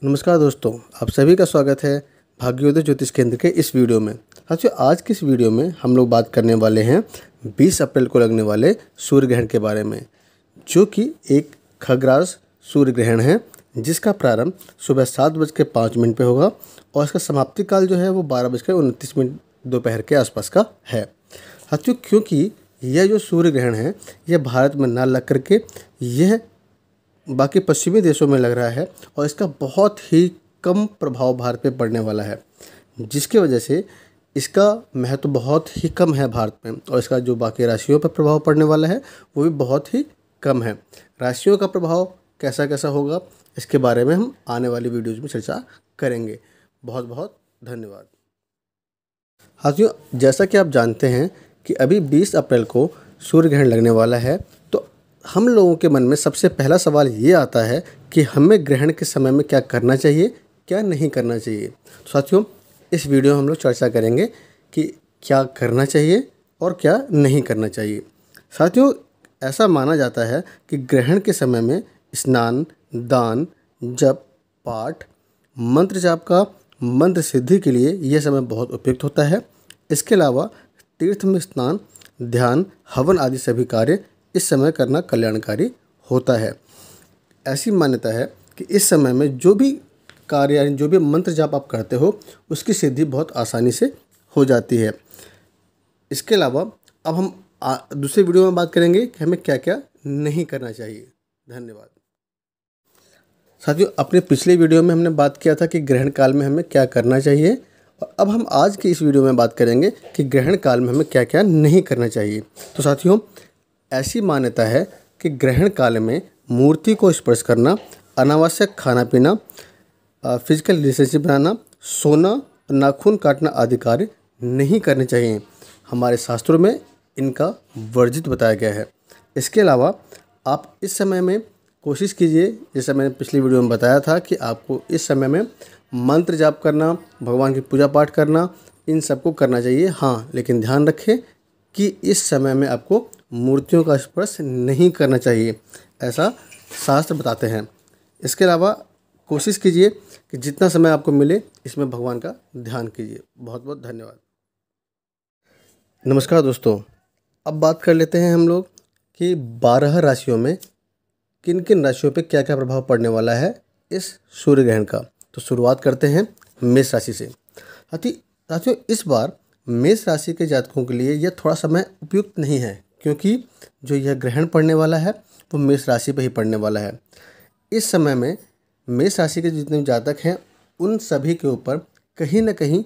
नमस्कार दोस्तों, आप सभी का स्वागत है भाग्योदय ज्योतिष केंद्र के इस वीडियो में। साथियों, आज की इस वीडियो में हम लोग बात करने वाले हैं 20 अप्रैल को लगने वाले सूर्य ग्रहण के बारे में, जो कि एक खग्रास सूर्य ग्रहण है जिसका प्रारंभ सुबह 7:05 पे होगा और इसका समाप्ति काल जो है वो 12:29 दोपहर के आसपास का है। साथियों, क्योंकि यह जो सूर्य ग्रहण है यह भारत में ना लग करके यह बाकी पश्चिमी देशों में लग रहा है और इसका बहुत ही कम प्रभाव भारत पे पड़ने वाला है, जिसकी वजह से इसका महत्व बहुत ही कम है भारत में और इसका जो बाकी राशियों पर प्रभाव पड़ने वाला है वो भी बहुत ही कम है। राशियों का प्रभाव कैसा कैसा होगा इसके बारे में हम आने वाली वीडियोज़ में चर्चा करेंगे। बहुत बहुत धन्यवाद। साथियों, जैसा कि आप जानते हैं कि अभी 20 अप्रैल को सूर्य ग्रहण लगने वाला है, तो हम लोगों के मन में सबसे पहला सवाल ये आता है कि हमें ग्रहण के समय में क्या करना चाहिए, क्या नहीं करना चाहिए। तो साथियों, इस वीडियो में हम लोग चर्चा करेंगे कि क्या करना चाहिए और क्या नहीं करना चाहिए। साथियों, ऐसा माना जाता है कि ग्रहण के समय में स्नान, दान, जप, पाठ, मंत्र जाप का मंत्र सिद्धि के लिए यह समय बहुत उपयुक्त होता है। इसके अलावा तीर्थ में स्नान, ध्यान, हवन आदि सभी कार्य इस समय करना कल्याणकारी होता है। ऐसी मान्यता है कि इस समय में जो भी कार्य यानी जो भी मंत्र जाप आप करते हो उसकी सिद्धि बहुत आसानी से हो जाती है। इसके अलावा अब हम दूसरे वीडियो में बात करेंगे कि हमें क्या क्या नहीं करना चाहिए। धन्यवाद। साथियों, अपने पिछले वीडियो में हमने बात किया था कि ग्रहण काल में हमें क्या करना चाहिए और अब हम आज की इस वीडियो में बात करेंगे कि ग्रहण काल में हमें क्या क्या नहीं करना चाहिए। तो साथियों, ऐसी मान्यता है कि ग्रहण काल में मूर्ति को स्पर्श करना, अनावश्यक खाना पीना, फिजिकल रिलेशनशिप बनाना, सोना, नाखून काटना आदि कार्य नहीं करने चाहिए। हमारे शास्त्रों में इनका वर्जित बताया गया है। इसके अलावा आप इस समय में कोशिश कीजिए, जैसा मैंने पिछली वीडियो में बताया था कि आपको इस समय में मंत्र जाप करना, भगवान की पूजा पाठ करना, इन सबको करना चाहिए। हाँ, लेकिन ध्यान रखें कि इस समय में आपको मूर्तियों का स्पर्श नहीं करना चाहिए, ऐसा शास्त्र बताते हैं। इसके अलावा कोशिश कीजिए कि जितना समय आपको मिले इसमें भगवान का ध्यान कीजिए। बहुत बहुत धन्यवाद। नमस्कार दोस्तों, अब बात कर लेते हैं हम लोग कि 12 राशियों में किन किन राशियों पे क्या क्या प्रभाव पड़ने वाला है इस सूर्य ग्रहण का। तो शुरुआत करते हैं मेष राशि से। साथियों, इस बार मेष राशि के जातकों के लिए यह थोड़ा समय उपयुक्त नहीं है, क्योंकि जो यह ग्रहण पड़ने वाला है वो मेष राशि पर ही पड़ने वाला है। इस समय में मेष राशि के जितने जातक हैं उन सभी के ऊपर कहीं ना कहीं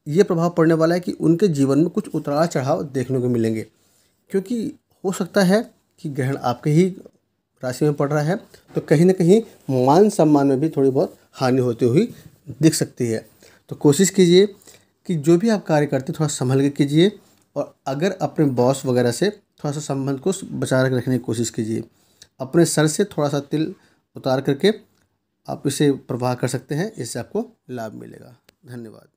ये प्रभाव पड़ने वाला है कि उनके जीवन में कुछ उतार चढ़ाव देखने को मिलेंगे, क्योंकि हो सकता है कि ग्रहण आपके ही राशि में पड़ रहा है, तो कहीं ना कहीं मान सम्मान में भी थोड़ी बहुत हानि होती हुई दिख सकती है। तो कोशिश कीजिए कि जो भी आप कार्य करते थोड़ा संभल के कीजिए और अगर अपने बॉस वगैरह से थोड़ा सा संबंध को बचा के रखने की कोशिश कीजिए। अपने सर से थोड़ा सा तिल उतार करके आप इसे प्रवाह कर सकते हैं, इससे आपको लाभ मिलेगा। धन्यवाद।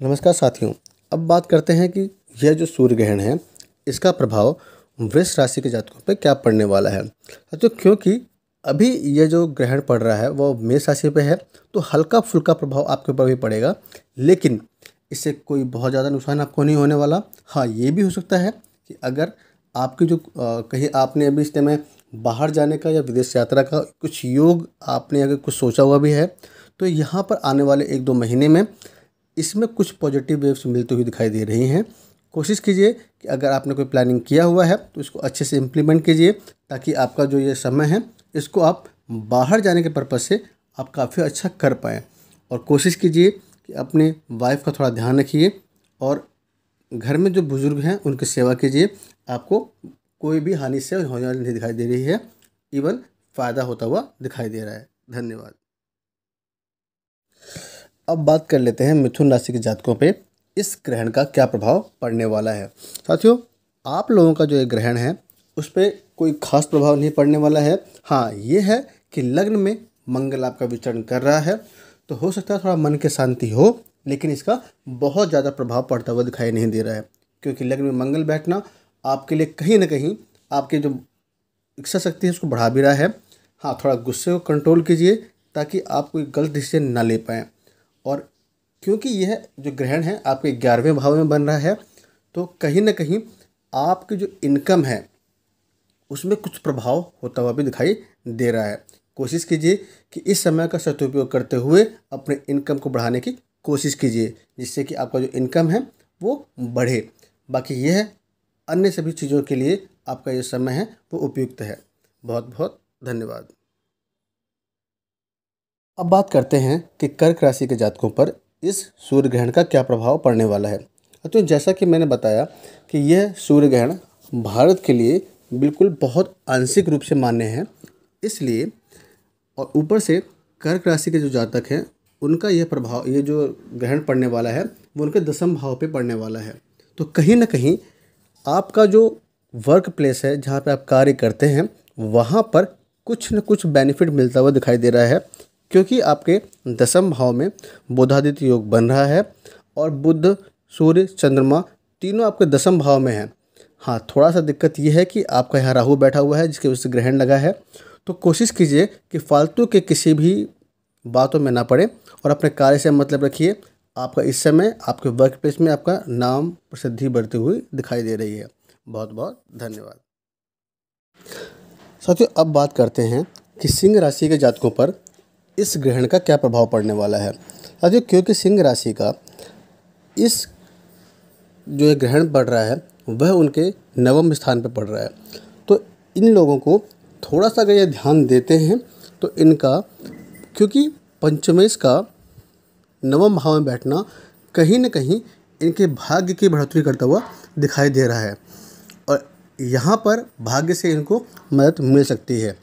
नमस्कार साथियों, अब बात करते हैं कि यह जो सूर्य ग्रहण है इसका प्रभाव वृष राशि के जातकों पर क्या पड़ने वाला है। साथियों, क्योंकि अभी यह जो ग्रहण पड़ रहा है वो मेष राशि पे है, तो हल्का फुल्का प्रभाव आपके ऊपर भी पड़ेगा, लेकिन इससे कोई बहुत ज़्यादा नुकसान आपको नहीं होने वाला। हाँ, ये भी हो सकता है कि अगर आपकी जो कहीं आपने अभी इस समय बाहर जाने का या विदेश यात्रा का कुछ योग आपने अगर कुछ सोचा हुआ भी है, तो यहाँ पर आने वाले 1-2 महीने में इसमें कुछ पॉजिटिव वेव्स मिलती हुई दिखाई दे रही हैं। कोशिश कीजिए कि अगर आपने कोई प्लानिंग किया हुआ है तो इसको अच्छे से इम्प्लीमेंट कीजिए, ताकि आपका जो ये समय है इसको आप बाहर जाने के पर्पज़ से आप काफ़ी अच्छा कर पाएँ। और कोशिश कीजिए कि अपने वाइफ का थोड़ा ध्यान रखिए और घर में जो बुज़ुर्ग हैं उनकी सेवा कीजिए। आपको कोई भी हानि से होने वाली नहीं दिखाई दे रही है, इवन फ़ायदा होता हुआ दिखाई दे रहा है। धन्यवाद। अब बात कर लेते हैं मिथुन राशि के जातकों पे इस ग्रहण का क्या प्रभाव पड़ने वाला है। साथियों, आप लोगों का जो ये ग्रहण है उस पर कोई खास प्रभाव नहीं पड़ने वाला है। हाँ, ये है कि लग्न में मंगल आपका विचरण कर रहा है, तो हो सकता है थोड़ा मन की शांति हो, लेकिन इसका बहुत ज़्यादा प्रभाव पड़ता हुआ दिखाई नहीं दे रहा है, क्योंकि लग्न में मंगल बैठना आपके लिए कहीं ना कहीं आपके जो इच्छा शक्ति है उसको बढ़ा भी रहा है। हाँ, थोड़ा गुस्से को कंट्रोल कीजिए, ताकि आप कोई गलत डिसीजन ना ले पाएँ। और क्योंकि यह जो ग्रहण है आपके 11वें भाव में बन रहा है, तो कहीं न कहीं आपकी जो इनकम है उसमें कुछ प्रभाव होता हुआ भी दिखाई दे रहा है। कोशिश कीजिए कि इस समय का सदुपयोग करते हुए अपने इनकम को बढ़ाने की कोशिश कीजिए, जिससे कि आपका जो इनकम है वो बढ़े। बाकी यह अन्य सभी चीज़ों के लिए आपका ये समय है वो उपयुक्त है। बहुत बहुत धन्यवाद। अब बात करते हैं कि कर्क राशि के जातकों पर इस सूर्य ग्रहण का क्या प्रभाव पड़ने वाला है। तो जैसा कि मैंने बताया कि यह सूर्य ग्रहण भारत के लिए बिल्कुल बहुत आंशिक रूप से मान्य है, इसलिए और ऊपर से कर्क राशि के जो जातक हैं उनका यह प्रभाव, ये जो ग्रहण पड़ने वाला है वो उनके 10वें भाव पे पड़ने वाला है। तो कहीं ना कहीं आपका जो वर्क प्लेस है, जहाँ पे आप कार्य करते हैं, वहाँ पर कुछ न कुछ बेनिफिट मिलता हुआ दिखाई दे रहा है, क्योंकि आपके 10वें भाव में बुधादित्य योग बन रहा है और बुध, सूर्य, चंद्रमा तीनों आपके 10वें भाव में हैं। हाँ, थोड़ा सा दिक्कत यह है कि आपका यहाँ राहु बैठा हुआ है जिसके वजह से ग्रहण लगा है। तो कोशिश कीजिए कि फालतू के किसी भी बातों में ना पड़े और अपने कार्य से मतलब रखिए। आपका इस समय आपके वर्क प्लेस में आपका नाम प्रसिद्धि बढ़ती हुई दिखाई दे रही है। बहुत बहुत धन्यवाद। साथियों, अब बात करते हैं कि सिंह राशि के जातकों पर इस ग्रहण का क्या प्रभाव पड़ने वाला है। साथियों, क्योंकि सिंह राशि का इस जो ये ग्रहण पड़ रहा है वह उनके 9वें स्थान पर पड़ रहा है, तो इन लोगों को थोड़ा सा अगर ये ध्यान देते हैं तो इनका, क्योंकि पंचमेश का 9वें भाव में बैठना कहीं न कहीं इनके भाग्य की बढ़ोतरी करता हुआ दिखाई दे रहा है और यहाँ पर भाग्य से इनको मदद मिल सकती है।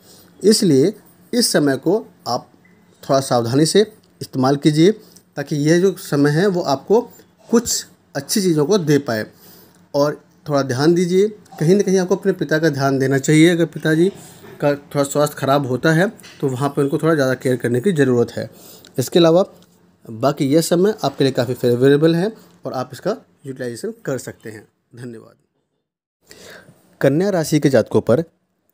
इसलिए इस समय को आप थोड़ा सावधानी से इस्तेमाल कीजिए, ताकि यह जो समय है वो आपको कुछ अच्छी चीज़ों को दे पाए। और थोड़ा ध्यान दीजिए, कहीं ना कहीं आपको अपने पिता का ध्यान देना चाहिए। अगर पिताजी का थोड़ा स्वास्थ्य खराब होता है तो वहाँ पर उनको थोड़ा ज़्यादा केयर करने की ज़रूरत है। इसके अलावा बाकी यह समय आपके लिए काफ़ी फेवरेबल है और आप इसका यूटिलाइजेशन कर सकते हैं। धन्यवाद। कन्या राशि के जातकों पर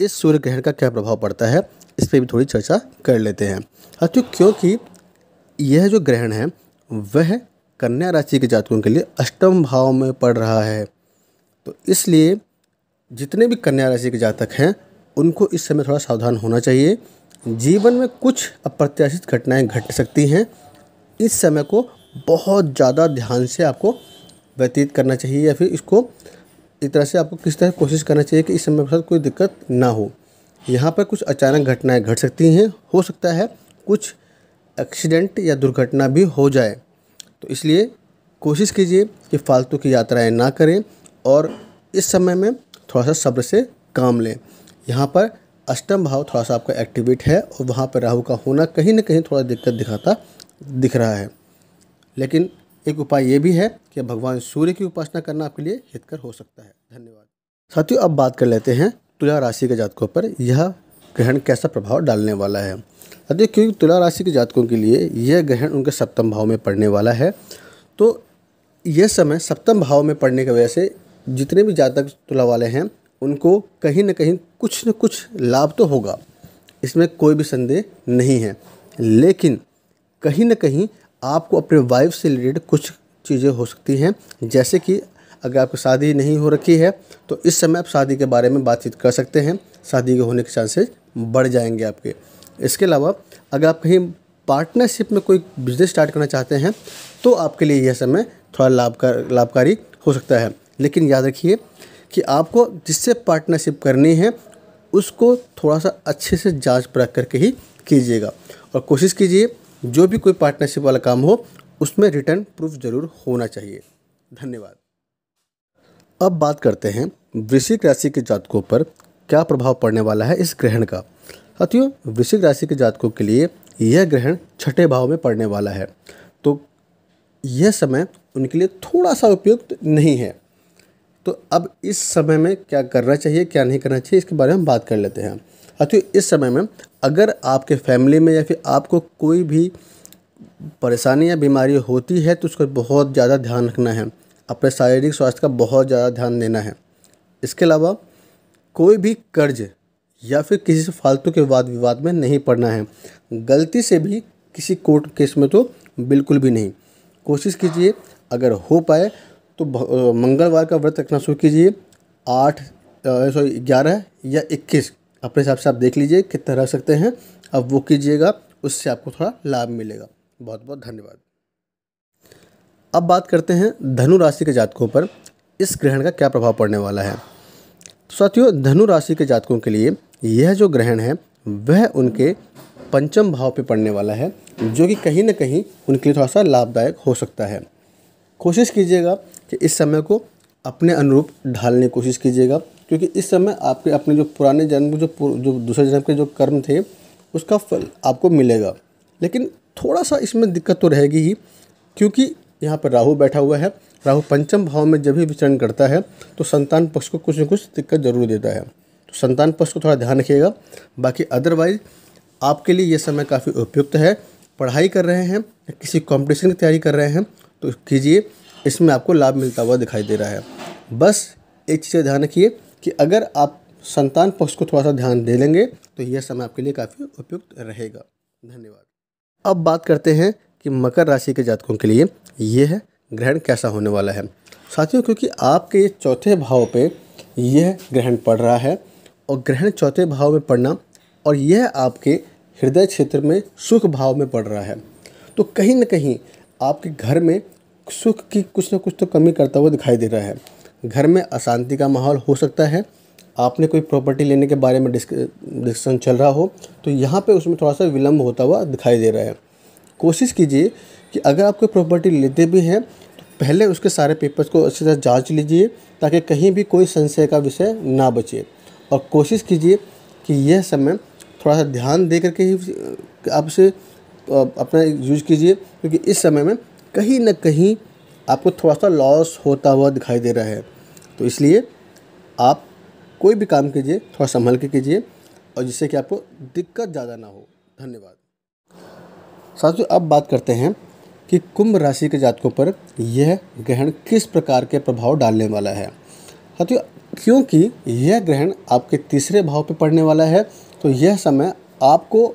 इस सूर्य ग्रहण का क्या प्रभाव पड़ता है, इस पर भी थोड़ी चर्चा कर लेते हैं। साथियों, क्योंकि यह जो ग्रहण है वह कन्या राशि के जातकों के लिए 8वें भाव में पड़ रहा है, तो इसलिए जितने भी कन्या राशि के जातक हैं उनको इस समय थोड़ा सावधान होना चाहिए। जीवन में कुछ अप्रत्याशित घटनाएं घट सकती हैं। इस समय को बहुत ज़्यादा ध्यान से आपको व्यतीत करना चाहिए, या फिर इसको एक तरह से आपको किस तरह कोशिश करना चाहिए कि इस समय के साथ कोई दिक्कत ना हो। यहाँ पर कुछ अचानक घटनाएं घट सकती हैं, हो सकता है कुछ एक्सीडेंट या दुर्घटना भी हो जाए, तो इसलिए कोशिश कीजिए कि फालतू की यात्राएं ना करें और इस समय में थोड़ा सा सब्र से काम लें। यहाँ पर 8वां भाव थोड़ा सा आपका एक्टिवेट है और वहाँ पर राहु का होना कहीं ना कहीं थोड़ा दिक्कत दिख रहा है, लेकिन एक उपाय ये भी है कि भगवान सूर्य की उपासना करना आपके लिए हितकर हो सकता है। धन्यवाद। साथियों, अब बात कर लेते हैं तुला राशि के जातकों पर यह ग्रहण कैसा प्रभाव डालने वाला है। साथियों, क्योंकि तुला राशि के जातकों के लिए यह ग्रहण उनके 7वें भाव में पड़ने वाला है, तो यह समय 7वें भाव में पड़ने की वजह से जितने भी जातक तुला वाले हैं उनको कहीं ना कहीं कुछ न कुछ लाभ तो होगा, इसमें कोई भी संदेह नहीं है। लेकिन कहीं ना कहीं आपको अपने वाइफ से रिलेटेड कुछ चीज़ें हो सकती हैं, जैसे कि अगर आपकी शादी नहीं हो रखी है तो इस समय आप शादी के बारे में बातचीत कर सकते हैं, शादी के होने के चांसेस बढ़ जाएंगे आपके। इसके अलावा अगर आप कहीं पार्टनरशिप में कोई बिजनेस स्टार्ट करना चाहते हैं तो आपके लिए यह समय थोड़ा लाभकारी हो सकता है। लेकिन याद रखिए कि आपको जिससे पार्टनरशिप करनी है उसको थोड़ा सा अच्छे से जांच परख करके ही कीजिएगा और कोशिश कीजिए जो भी कोई पार्टनरशिप वाला काम हो उसमें रिटर्न प्रूफ जरूर होना चाहिए। धन्यवाद। अब बात करते हैं वृश्चिक राशि के जातकों पर क्या प्रभाव पड़ने वाला है इस ग्रहण का। साथियों, वृश्चिक राशि के जातकों के लिए यह ग्रहण 6ठे भाव में पड़ने वाला है, तो यह समय उनके लिए थोड़ा सा उपयुक्त नहीं है। तो अब इस समय में क्या करना चाहिए, क्या नहीं करना चाहिए, इसके बारे में बात कर लेते हैं। साथियों, इस समय में अगर आपके फैमिली में या फिर आपको कोई भी परेशानी या बीमारी होती है तो उसका बहुत ज़्यादा ध्यान रखना है, अपने शारीरिक स्वास्थ्य का बहुत ज़्यादा ध्यान देना है। इसके अलावा कोई भी कर्ज या फिर किसी से फालतू के वाद विवाद में नहीं पड़ना है। गलती से भी किसी कोर्ट केस में तो बिल्कुल भी नहीं। कोशिश कीजिए अगर हो पाए तो मंगलवार का व्रत रखना शुरू कीजिए। 11 या 21 अपने हिसाब से आप देख लीजिए कितना रख सकते हैं, अब वो कीजिएगा, उससे आपको थोड़ा लाभ मिलेगा। बहुत बहुत धन्यवाद। अब बात करते हैं धनु राशि के जातकों पर इस ग्रहण का क्या प्रभाव पड़ने वाला है। तो साथियों, धनु राशि के जातकों के लिए यह जो ग्रहण है वह उनके पंचम भाव पे पड़ने वाला है, जो कि कहीं ना कहीं उनके लिए थोड़ा सा लाभदायक हो सकता है। कोशिश कीजिएगा कि इस समय को अपने अनुरूप ढालने की कोशिश कीजिएगा, क्योंकि इस समय आपके अपने जो पुराने जन्म जो दूसरे जन्म के जो कर्म थे उसका फल आपको मिलेगा। लेकिन थोड़ा सा इसमें दिक्कत तो रहेगी ही, क्योंकि यहाँ पर राहु बैठा हुआ है। राहु पंचम भाव में जब भी विचरण करता है तो संतान पक्ष को कुछ न कुछ दिक्कत जरूर देता है, तो संतान पक्ष को थोड़ा ध्यान रखिएगा। बाकी अदरवाइज आपके लिए ये समय काफ़ी उपयुक्त है। पढ़ाई कर रहे हैं या किसी कंपटीशन की तैयारी कर रहे हैं तो कीजिए, इसमें आपको लाभ मिलता हुआ दिखाई दे रहा है। बस एक चीज़ ध्यान रखिए कि अगर आप संतान पक्ष को थोड़ा सा ध्यान दे लेंगे तो यह समय आपके लिए काफ़ी उपयुक्त रहेगा। धन्यवाद। अब बात करते हैं कि मकर राशि के जातकों के लिए यह ग्रहण कैसा होने वाला है। साथियों, क्योंकि आपके ये चौथे भाव पे यह ग्रहण पड़ रहा है और ग्रहण चौथे भाव में पड़ना और यह आपके हृदय क्षेत्र में सुख भाव में पड़ रहा है, तो कहीं ना कहीं आपके घर में सुख की कुछ ना कुछ तो कमी करता हुआ दिखाई दे रहा है। घर में अशांति का माहौल हो सकता है। आपने कोई प्रॉपर्टी लेने के बारे में डिस्कशन चल रहा हो तो यहाँ पे उसमें थोड़ा सा विलम्ब होता हुआ दिखाई दे रहा है। कोशिश कीजिए कि अगर आप कोई प्रॉपर्टी लेते भी हैं तो पहले उसके सारे पेपर्स को अच्छी तरह जांच लीजिए, ताकि कहीं भी कोई संशय का विषय ना बचे। और कोशिश कीजिए कि यह समय थोड़ा सा ध्यान दे करके ही आपसे अपना यूज कीजिए, क्योंकि इस समय में कहीं ना कहीं आपको थोड़ा सा लॉस होता हुआ दिखाई दे रहा है। तो इसलिए आप कोई भी काम कीजिए थोड़ा संभल के कीजिए, और जिससे कि आपको दिक्कत ज़्यादा ना हो। धन्यवाद। साथियों, अब बात करते हैं कि कुंभ राशि के जातकों पर यह ग्रहण किस प्रकार के प्रभाव डालने वाला है। साथियों, क्योंकि यह ग्रहण आपके तीसरे भाव पे पड़ने वाला है, तो यह समय आपको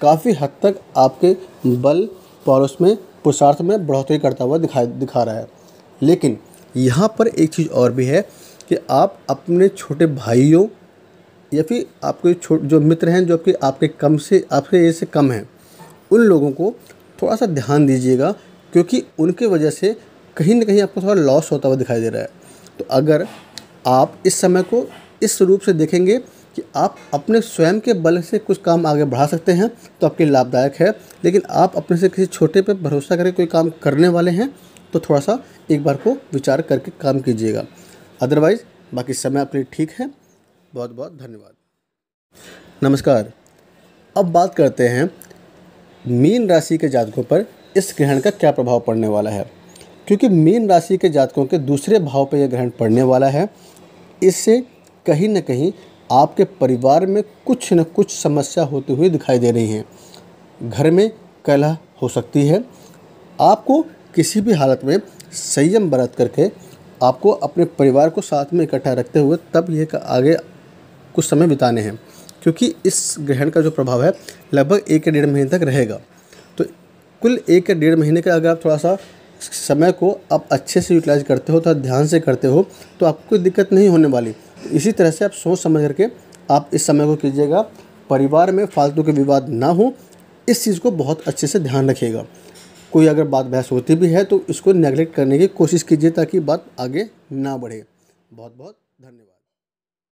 काफ़ी हद तक आपके बल पौरुष में पुरुषार्थ में बढ़ोतरी करता हुआ दिखा रहा है। लेकिन यहाँ पर एक चीज़ और भी है कि आप अपने छोटे भाइयों या फिर आपके जो मित्र हैं जो आपके एज से कम हैं, उन लोगों को थोड़ा सा ध्यान दीजिएगा, क्योंकि उनके वजह से कहीं ना कहीं आपको थोड़ा लॉस होता हुआ दिखाई दे रहा है। तो अगर आप इस समय को इस रूप से देखेंगे कि आप अपने स्वयं के बल से कुछ काम आगे बढ़ा सकते हैं तो आपके लाभदायक है। लेकिन आप अपने से किसी छोटे पे भरोसा करके कोई काम करने वाले हैं तो थोड़ा सा एक बार को विचार करके काम कीजिएगा। अदरवाइज़ बाकी समय आपके लिए ठीक है। बहुत बहुत धन्यवाद। नमस्कार। अब बात करते हैं मीन राशि के जातकों पर इस ग्रहण का क्या प्रभाव पड़ने वाला है। क्योंकि मीन राशि के जातकों के दूसरे भाव पर यह ग्रहण पड़ने वाला है, इससे कहीं न कहीं आपके परिवार में कुछ न कुछ समस्या होती हुई दिखाई दे रही है। घर में कलह हो सकती है। आपको किसी भी हालत में संयम बरत करके आपको अपने परिवार को साथ में इकट्ठा रखते हुए तब ये आगे कुछ समय बिताने हैं, क्योंकि इस ग्रहण का जो प्रभाव है लगभग 1 या 1.5 महीने तक रहेगा। तो कुल 1 या 1.5 महीने का अगर आप थोड़ा सा समय को आप अच्छे से यूटिलाइज करते हो, थोड़ा ध्यान से करते हो, तो आपको कोई दिक्कत नहीं होने वाली। तो इसी तरह से आप सोच समझ करके आप इस समय को कीजिएगा। परिवार में फालतू के विवाद ना हो, इस चीज़ को बहुत अच्छे से ध्यान रखिएगा। कोई अगर बात बहस होती भी है तो इसको नेगलेक्ट करने की कोशिश कीजिए, ताकि बात आगे ना बढ़े। बहुत बहुत धन्यवाद।